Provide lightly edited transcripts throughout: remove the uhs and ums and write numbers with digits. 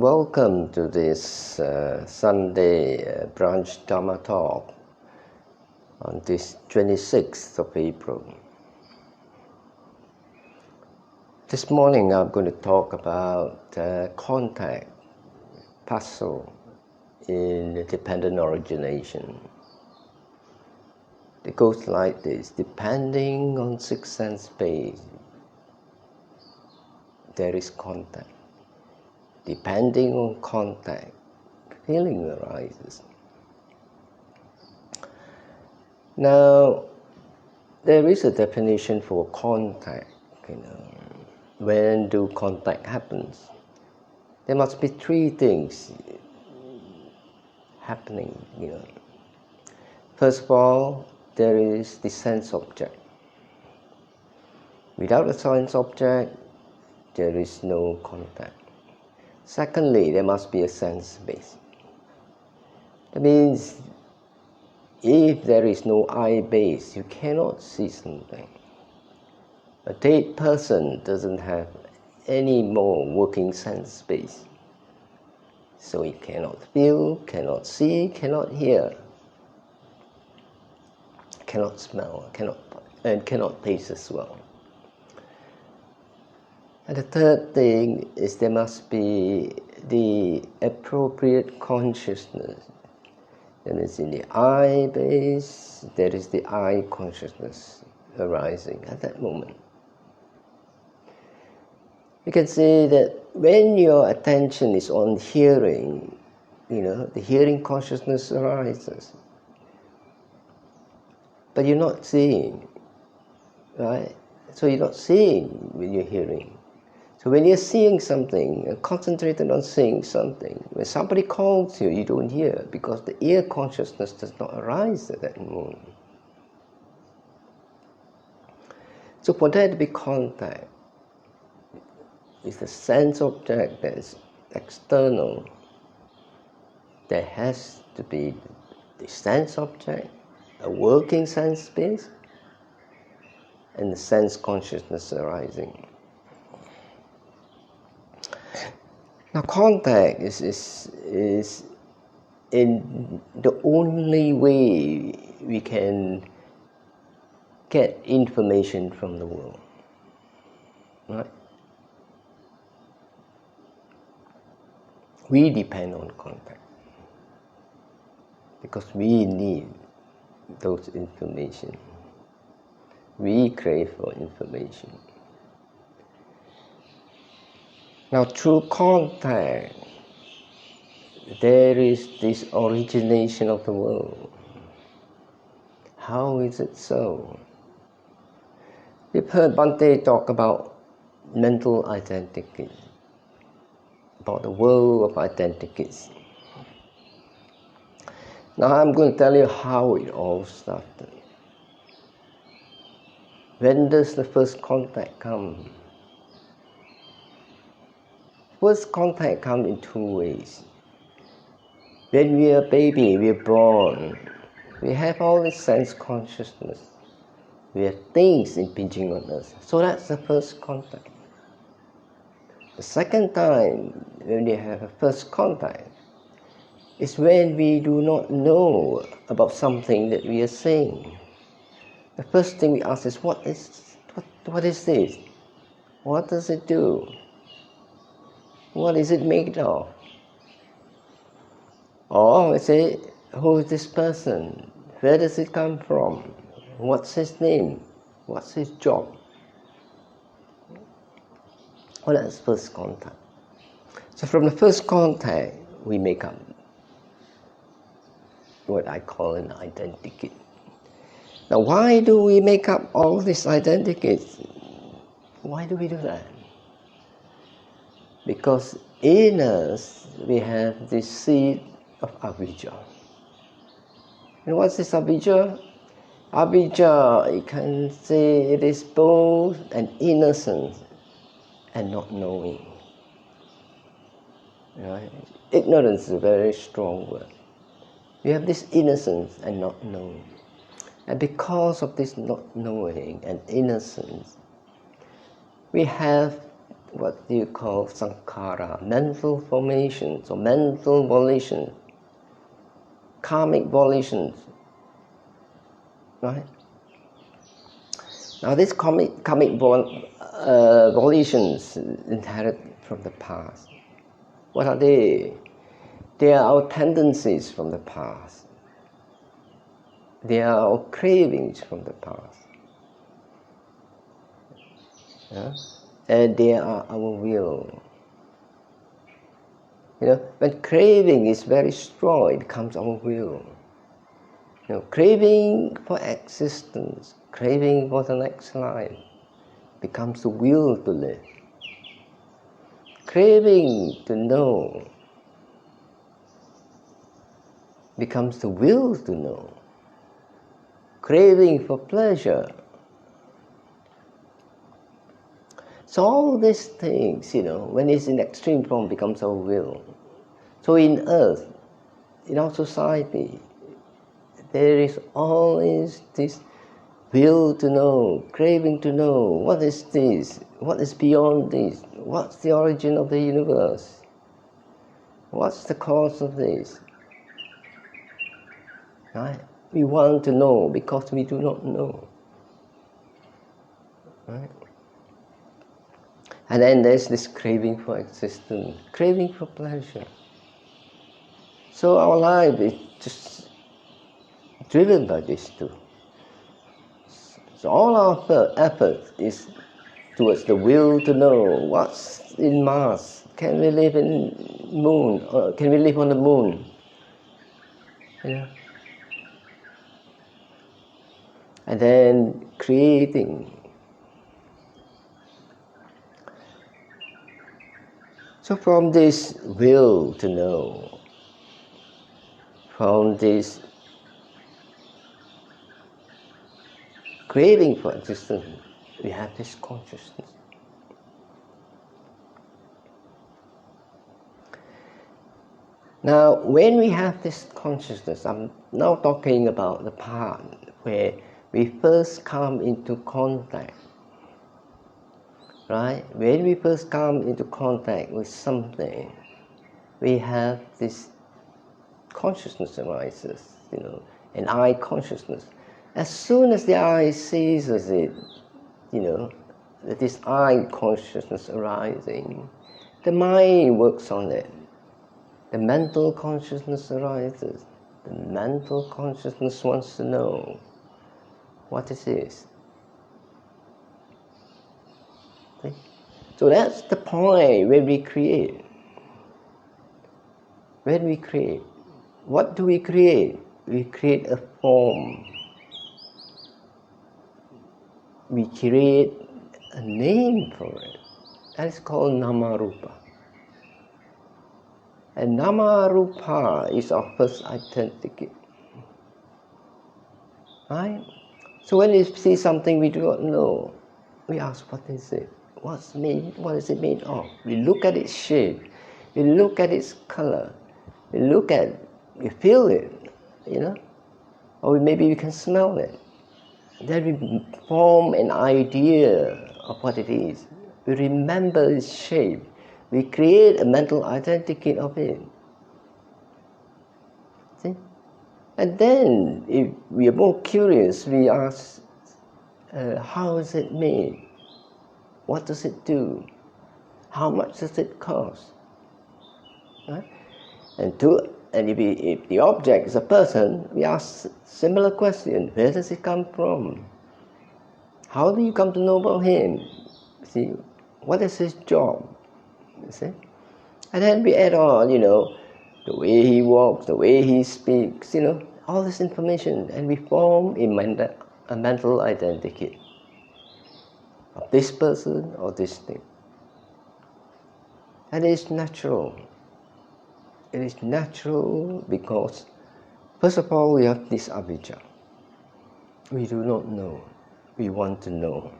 Welcome to this Sunday brunch Dharma talk on this 26th of April. This morning I'm going to talk about contact, Phassa, in dependent origination. It goes like this: depending on six sense space, there is contact. Depending on contact, feeling arises. Now, there is a definition for contact. When do contact happens? There must be three things happening. First of all, there is the sense object. Without a sense object, there is no contact. Secondly, there must be a sense base. That means if there is no eye base, you cannot see something. A dead person doesn't have any more working sense base. So he cannot feel, cannot see, cannot hear, cannot smell, cannot taste as well. And the third thing is there must be the appropriate consciousness. That is, in the eye base, there is the eye consciousness arising at that moment. You can see that when your attention is on hearing, the hearing consciousness arises. But you're not seeing, right? So you're not seeing when you're hearing. So when you're seeing something, and concentrated on seeing something, when somebody calls you, you don't hear because the ear consciousness does not arise at that moment. So for there to be contact, is the sense object that is external. There has to be the sense object, a working sense space, and the sense consciousness arising. Now, contact is in the only way we can get information from the world, right? We depend on contact because we need those information. We crave for information. Now, through contact, there is this origination of the world. How is it so? We've heard Bhante talk about mental identities, about the world of identities. Now I'm going to tell you how it all started. When does the first contact come? First contact comes in two ways. When we are a baby, we are born, we have all this sense consciousness. We have things impinging on us. So that's the first contact. The second time when we have a first contact is when we do not know about something that we are saying. The first thing we ask is, what is this? What does it do? What is it made of? Or we say, who is this person? Where does it come from? What's his name? What's his job? Well, that's first contact. So from the first contact, we make up what I call an identity. Now, why do we make up all these identities? Why do we do that? Because in us, we have this seed of avijja. And what's this avijja? Avijja, you can say it is both an innocence and not knowing. Right? Ignorance is a very strong word. We have this innocence and not knowing. And because of this not knowing and innocence, we have what you call sankhara, mental formations or mental volitions, karmic volitions, right? Now these karmic volitions inherit from the past. What are they? They are our tendencies from the past. They are our cravings from the past. Yeah? And they are our will. When craving is very strong, it becomes our will. Craving for existence, craving for the next life, becomes the will to live. Craving to know becomes the will to know. Craving for pleasure. So all these things, when it's in extreme form, becomes our will. So in earth, in our society, there is always this will to know, craving to know, what is this? What is beyond this? What's the origin of the universe? What's the cause of this? Right? We want to know because we do not know. Right? And then there's this craving for existence, craving for pleasure. So our life is just driven by these two. So all our effort is towards the will to know what's in Mars. Can we live in moon? Or can we live on the moon? And then creating. So from this will to know, from this craving for existence, we have this consciousness. Now, when we have this consciousness, I'm now talking about the part where we first come into contact, right? When we first come into contact with something, we have this consciousness arises, an eye consciousness. As soon as the eye seizes it, that this eye consciousness arising, the mind works on it. The mental consciousness arises. The mental consciousness wants to know what it is. See? So that's the point when we create. When we create, what do we create? We create a form. We create a name for it. That is called Namarupa. And Namarupa is our first identity. Right? So when we see something we do not know, we ask, what is it? What is it made of? We look at its shape. We look at its color. We feel it, Or maybe we can smell it. Then we form an idea of what it is. We remember its shape. We create a mental identity of it. See? And then, if we are more curious, we ask, how is it made? What does it do? How much does it cost? Right? And if the object is a person, we ask similar question. Where does it come from? How do you come to know about him? See, what is his job? You see? And then we add on, the way he walks, the way he speaks, all this information, and we form a mental identity of this person or this thing. And it is natural. It is natural because, first of all, we have this avijja. We do not know. We want to know.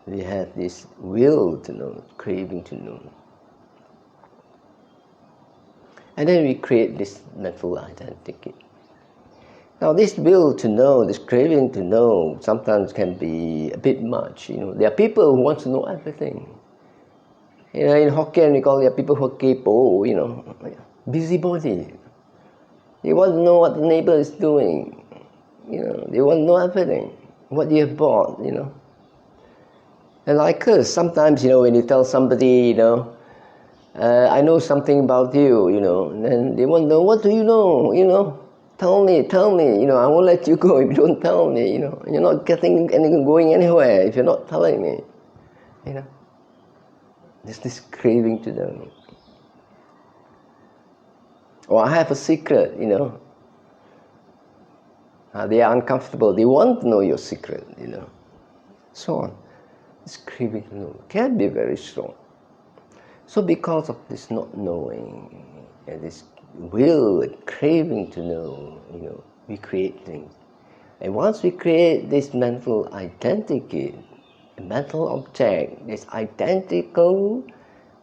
We have this will to know, craving to know. And then we create this mental identity. Now this will to know, this craving to know, sometimes can be a bit much. There are people who want to know everything. You know, in Hokkien we call it people who are kepo, you know, busybody. They want to know what the neighbor is doing. You know, they want to know everything, what you have bought, you know. And like us, sometimes, you know, when you tell somebody, you know, I know something about you, you know, and then they want to know, what do you know, you know? Tell me, you know, I won't let you go if you don't tell me, you know. You're not getting anything, going anywhere if you're not telling me, you know. There's this craving to know. Or I have a secret, you know. They are uncomfortable, they want to know your secret, you know. So on. This craving to know can be very strong. So because of this not knowing, and this will and craving to know, you know, we create things. And once we create this mental identity, a mental object is identical,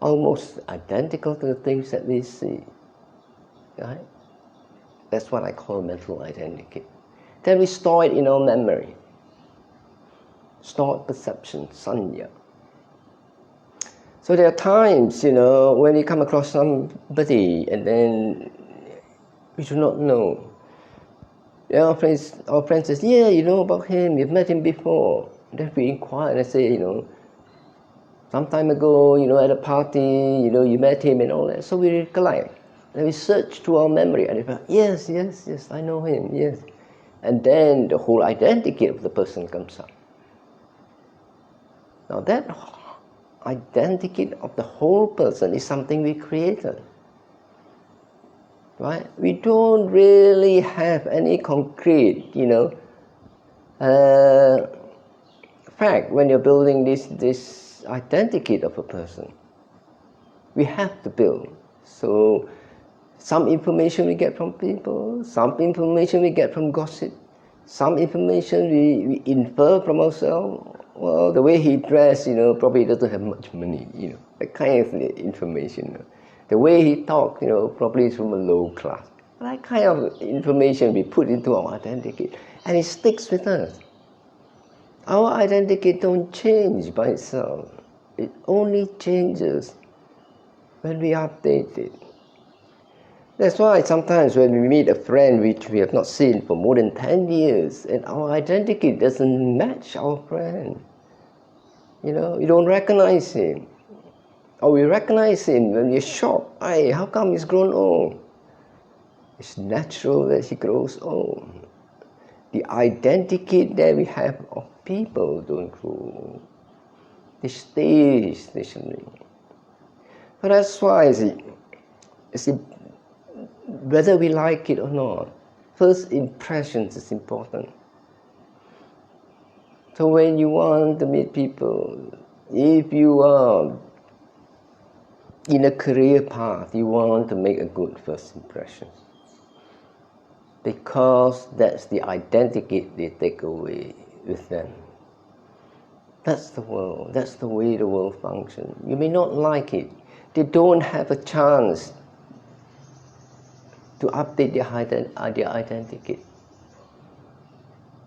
almost identical to the things that we see. Right? That's what I call mental identity. Then we store it in our memory. Stored perception, sanya. So there are times, you know, when you come across somebody and then we do not know. Our friend says, yeah, you know about him, you've met him before. Then we inquire and I say, you know, some time ago, you know, at a party, you know, you met him and all that. So we recollect. And we search through our memory and we go, yes, I know him, yes. And then the whole identity of the person comes up. Now that identity of the whole person is something we created. Right? We don't really have any concrete, you know, fact when you're building this identity of a person. We have to build. So some information we get from people, some information we get from gossip, some information we infer from ourselves. Well, the way he dressed, you know, probably doesn't have much money, you know, that kind of information. You know. The way he talked, you know, probably is from a low class. That kind of information we put into our identity, and it sticks with us. Our identity don't change by itself. It only changes when we update it. That's why sometimes when we meet a friend which we have not seen for more than 10 years, and our identity doesn't match our friend, you know, you don't recognize him. Or we recognize him when we're shocked. Hey, how come he's grown old? It's natural that he grows old. The identity that we have of people don't grow. They stay stationary. But that's why whether we like it or not, first impressions is important. So when you want to meet people, if you are in a career path, you want to make a good first impression. Because that's the identity they take away with them. That's the world. That's the way the world functions. You may not like it. They don't have a chance to update their identity.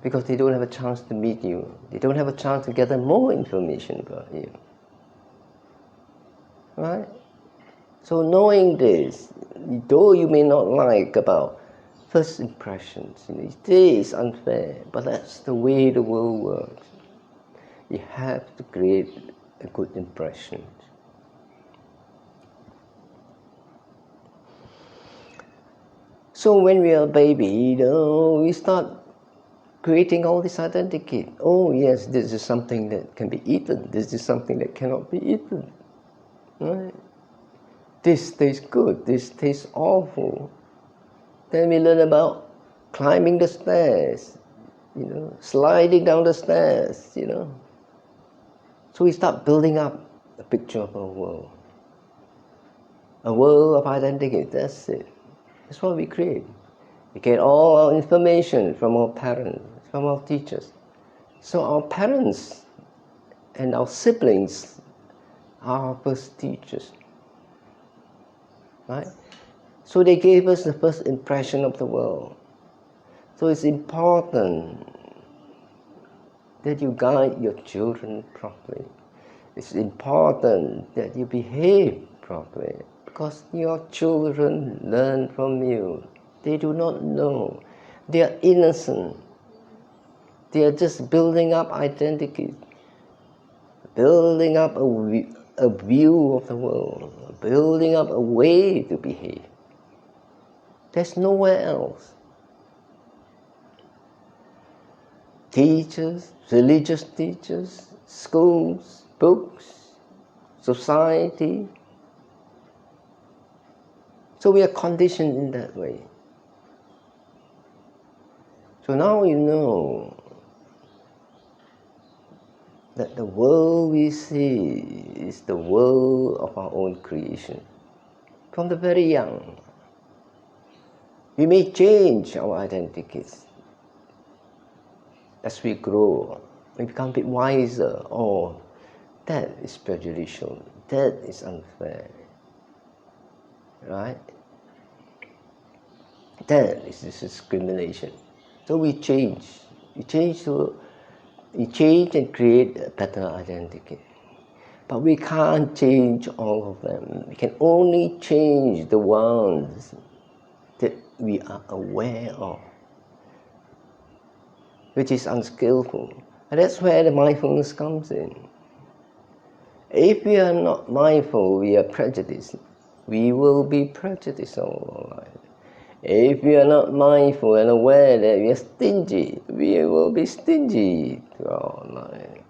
Because they don't have a chance to meet you. They don't have a chance to gather more information about you. Right? So knowing this, though you may not like about first impressions, you know, it is unfair, but that's the way the world works. You have to create a good impression. So when we are a baby, you know, we start creating all this identity. Oh yes, this is something that can be eaten. This is something that cannot be eaten. Right? This tastes good. This tastes awful. Then we learn about climbing the stairs, you know, sliding down the stairs, you know. So we start building up a picture of our world. A world of identity, that's it. That's what we create. We get all our information from our parents, from our teachers. So our parents and our siblings are our first teachers. Right? So they gave us the first impression of the world. So it's important that you guide your children properly. It's important that you behave properly because your children learn from you. They do not know. They are innocent. They are just building up identities, building up a view of the world, building up a way to behave. There's nowhere else. Teachers, religious teachers, schools, books, society. So we are conditioned in that way. So now you know that the world we see is the world of our own creation. From the very young, we may change our identities as we grow. We become a bit wiser. Oh, that is prejudicial. That is unfair. Right? That is discrimination. So we change. We change and create a better identity. But we can't change all of them. We can only change the ones that we are aware of, which is unskillful. And that's where the mindfulness comes in. If we are not mindful, we are prejudiced. We will be prejudiced all our life. If we are not mindful and aware that we are stingy, we will be stingy throughout life.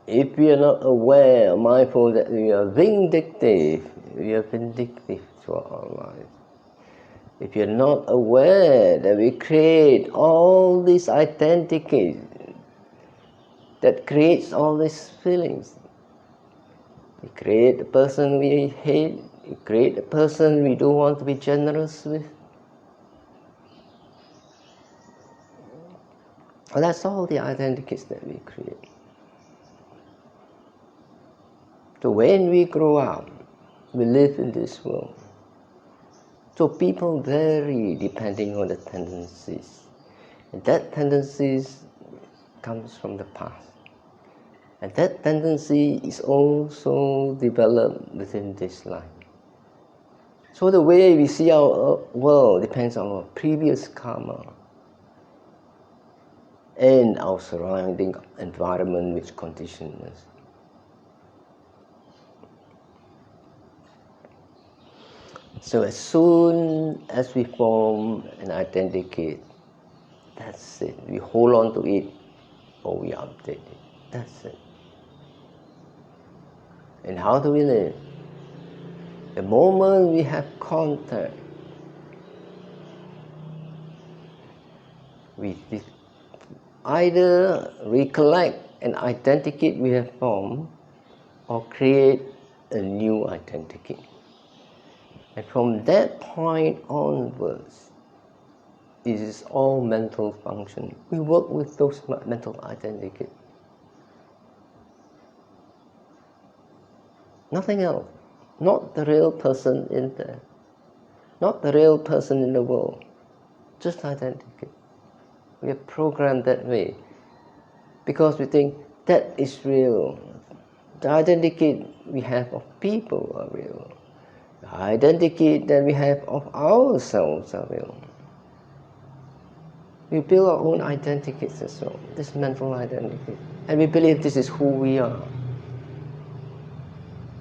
If we are not aware or mindful that we are vindictive, we are vindictive throughout our life. If you're not aware that we create all these identities that creates all these feelings, we create the person we hate, we create the person we don't want to be generous with. And that's all the identities that we create. So when we grow up, we live in this world. So people vary depending on the tendencies. And that tendencies comes from the past. And that tendency is also developed within this life. So the way we see our world depends on our previous karma and our surrounding environment which conditions us. So as soon as we form an identity, that's it. We hold on to it or we update it. That's it. And how do we live? The moment we have contact we either recollect an identity we have formed or create a new identity. And from that point onwards, it is all mental function. We work with those mental identities. Nothing else. Not the real person in there. Not the real person in the world. Just identity. We are programmed that way because we think that is real. The identity we have of people are real. The identity that we have of ourselves are real. We build our own identities as well, this mental identity. And we believe this is who we are.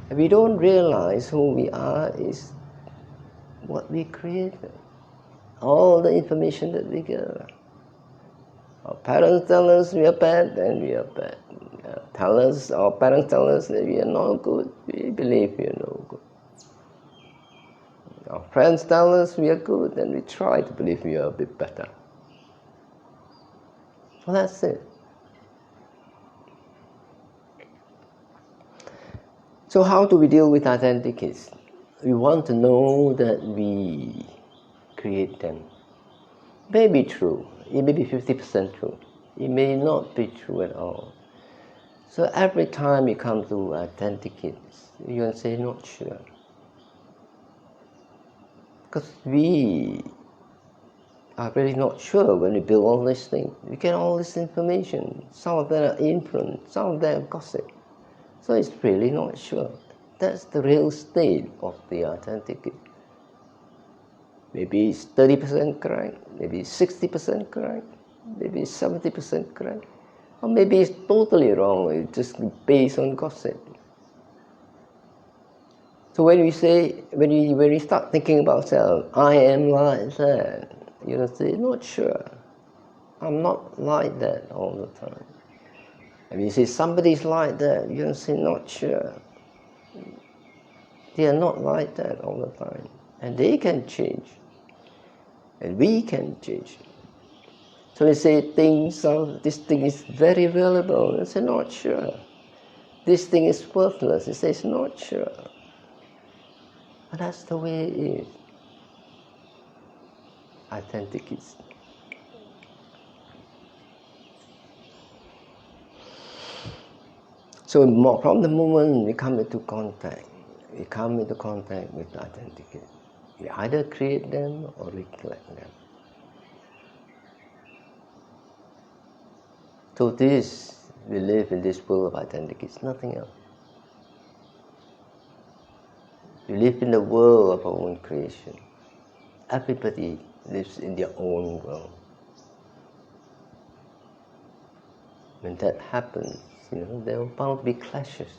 And we don't realize who we are is what we created. All the information that we get. Our parents tell us we are bad, then we are bad. Our parents tell us that we are not good, we believe we are no good. Our friends tell us we are good, and we try to believe we are a bit better. So that's it. So how do we deal with identities? We want to know that we create them. It may be true. It may be 50% true. It may not be true at all. So every time you come to identities, you can say not sure. Because we are really not sure when we build all these things. We get all this information. Some of them are influence, some of them are gossip. So it's really not sure. That's the real state of the authentic. Maybe it's 30% correct, maybe it's 60% correct, maybe it's 70% correct, or maybe it's totally wrong, it's just based on gossip. So when we say, when we start thinking about ourselves, I am like that, you say, not sure. I'm not like that all the time. And when you say somebody's like that, you say, not sure. They are not like that all the time. And they can change. And we can change. So we say this thing is very valuable. You say, not sure. This thing is worthless. You say, it's not sure. But that's the way it is. Authentic is. So from the moment we come into contact with authenticity, we either create them or recollect them. So we live in this world of authenticity, it's nothing else. We live in the world of our own creation. Everybody lives in their own world. When that happens, there are bound to be clashes.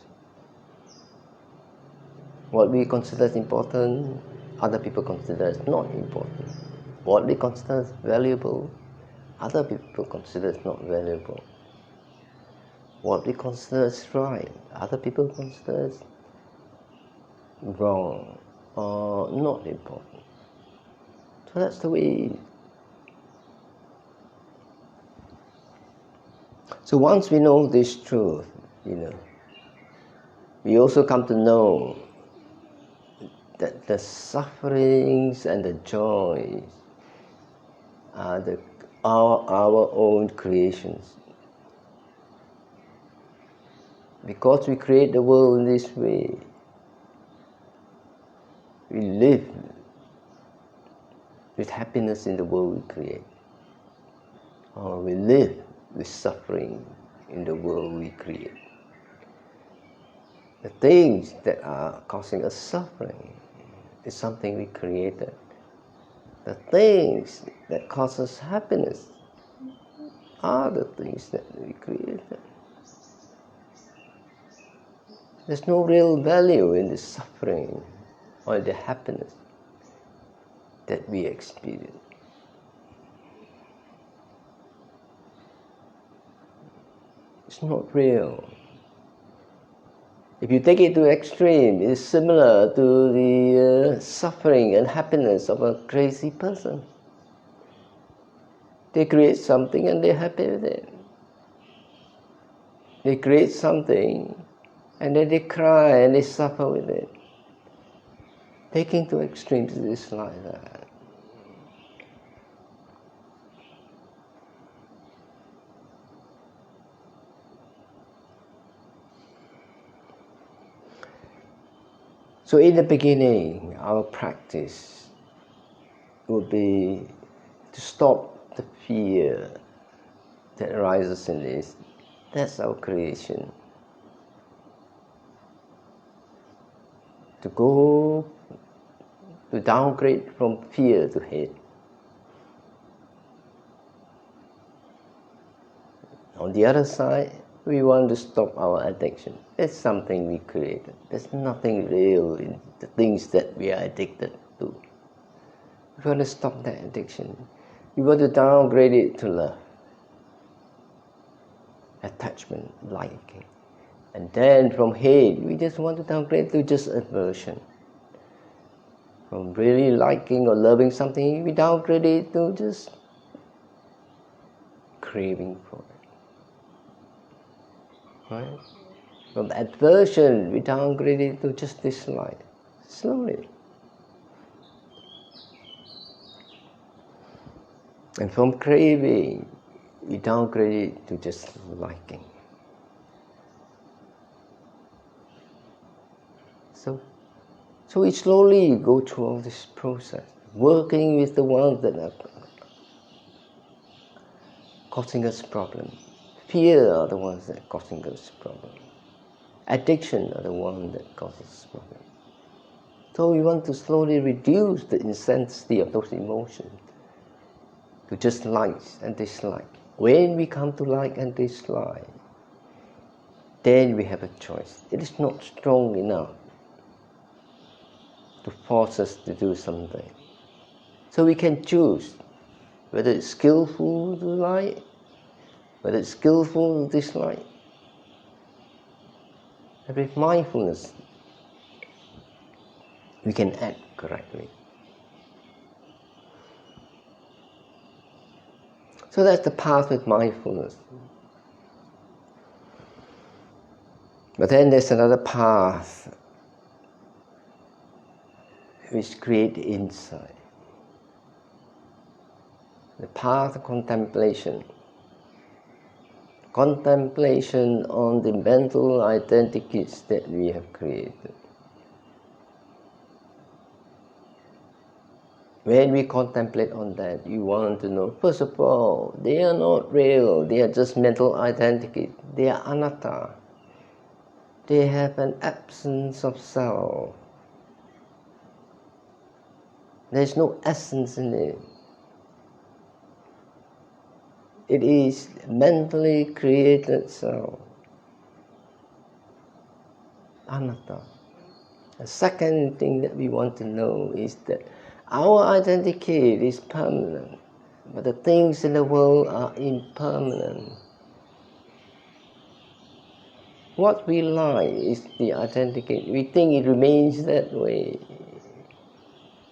What we consider as important, other people consider as not important. What we consider as valuable, other people consider as not valuable. What we consider as right, other people consider as wrong or not important. So that's the way it is. So once we know this truth, we also come to know that the sufferings and the joys are our own creations. Because we create the world in this way, we live with happiness in the world we create. Or we live with suffering in the world we create. The things that are causing us suffering is something we created. The things that cause us happiness are the things that we created. There's no real value in the suffering or the happiness that we experience. It's not real. If you take it to extreme, it's similar to the suffering and happiness of a crazy person. They create something and they're happy with it. They create something and then they cry and they suffer with it. Taking to extremes is like that. So in the beginning, our practice would be to stop the fear that arises in this. That's our creation. To downgrade from fear to hate. On the other side, we want to stop our addiction. That's something we created. There's nothing real in the things that we are addicted to. We want to stop that addiction. We want to downgrade it to love, attachment, liking. And then from hate, we just want to downgrade to just aversion. From really liking or loving something, we downgrade it to just craving for it. Right? From aversion, we downgrade it to just dislike. Slowly. And from craving, we downgrade it to just liking. So we slowly go through all this process, working with the ones that are causing us problems. Fear are the ones that causing us problems. Addiction are the ones that causes problems. So we want to slowly reduce the intensity of those emotions to just likes and dislike. When we come to like and dislike, then we have a choice. It is not strong enough to force us to do something. So we can choose whether it's skillful to like, whether it's skillful to dislike. And with mindfulness, we can act correctly. So that's the path with mindfulness. But then there's another path which creates insight. The path of contemplation. Contemplation on the mental identities that we have created. When we contemplate on that, you want to know, first of all, they are not real, they are just mental identities. They are anatta. They have an absence of self. There's no essence in it. It is mentally created self. Anatta. The second thing that we want to know is that our identity is permanent, but the things in the world are impermanent. What we like is the identity. We think it remains that way.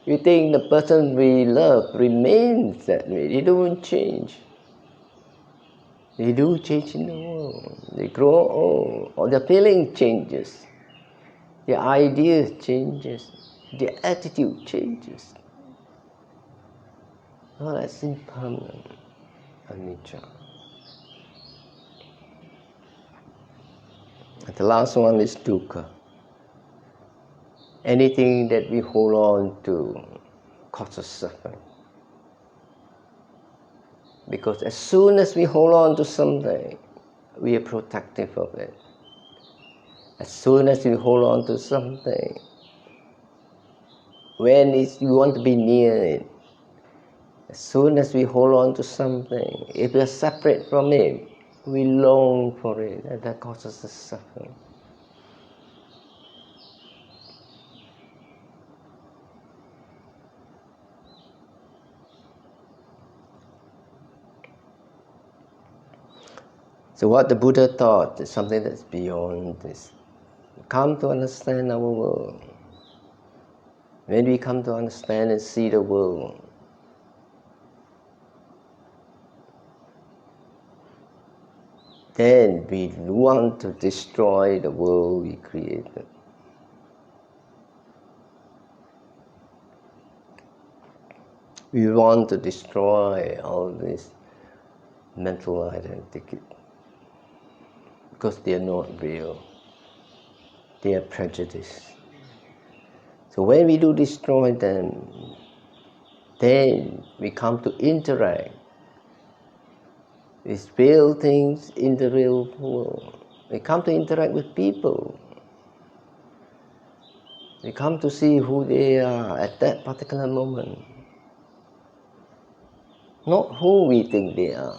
We think the person we love remains that way. They don't change. They do change in the world. They grow old, or their feeling changes. Their ideas changes. Their attitude changes. No, that's impermanent, anicca. And the last one is dukkha. Anything that we hold on to causes suffering. Because as soon as we hold on to something, we are protective of it. As soon as we hold on to something, when we want to be near it, as soon as we hold on to something, if we are separate from it, we long for it, and that causes us suffering. So what the Buddha taught is something that's beyond this. Come to understand our world. When we come to understand and see the world, then we want to destroy the world we created. We want to destroy all this mental identity because they are not real. They are prejudice. So when we do destroy them, then we come to interact with real things in the real world. We come to interact with people. We come to see who they are at that particular moment. Not who we think they are.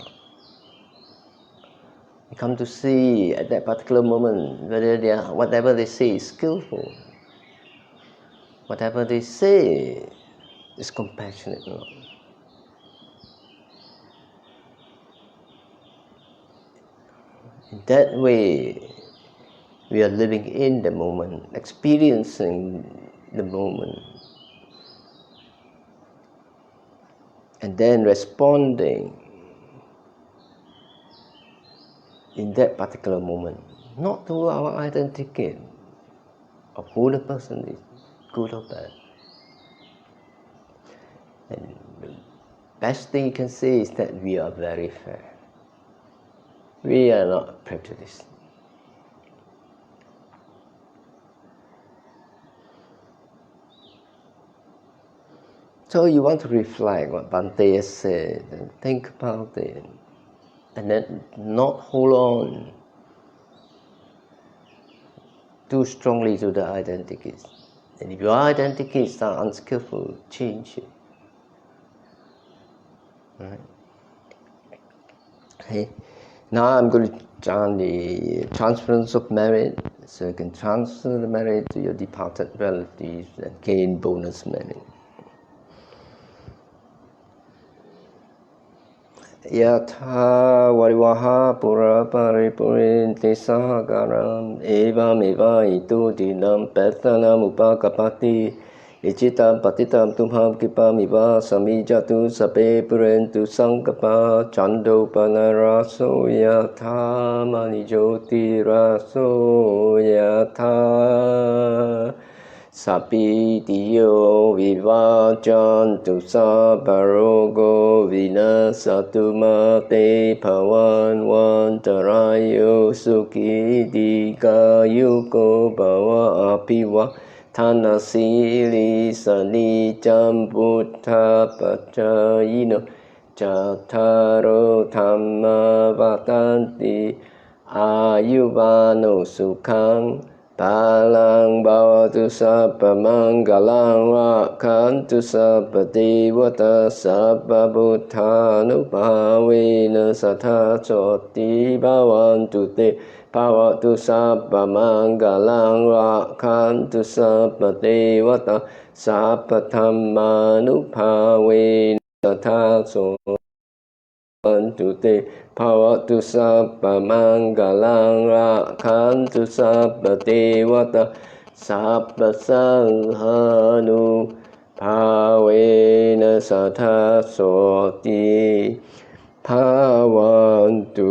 We come to see at that particular moment whether they are, whatever they say is skillful. Whatever they say is compassionate or not. In that way, we are living in the moment, experiencing the moment, and then responding in that particular moment, not to our identity of who the person is, good or bad. And the best thing you can say is that we are very fair. We are not prejudiced. So you want to reflect what Bhante has said and think about it. and then not hold on too strongly to the identities. And if your identities are unskillful, change it. Right? Okay. Now I'm going to chant the transference of merit, so you can transfer the merit to your departed relatives and gain bonus merit. Yatha varivaha pura paripurinti sahagaram evam eva itu dinam pethanam upakapati ichitam patitam tumham kipam iva samijatu sape purentu sankapa chando panaraso yatha manijoti raso yatha Sapi diyo vivajantu sabarogo vinasatu mate pawan wantarayo sukhi dikayuko bawa apiwa tanasili sanicam buddha pacayino Cattaro dhamma vatanti ayuvano sukhang Palang bhavatu sabba mangalang rakhantu sabba devata sabba buddhanupavena satha choti bhavantu te bhavatu sabba mangalang rakhantu sabba devata sabba dhammanupavena satha choti Antu te bhavatu sabba mangalang rakhantu sabba devata sabba sanghanu bhavena satha soti bhavantu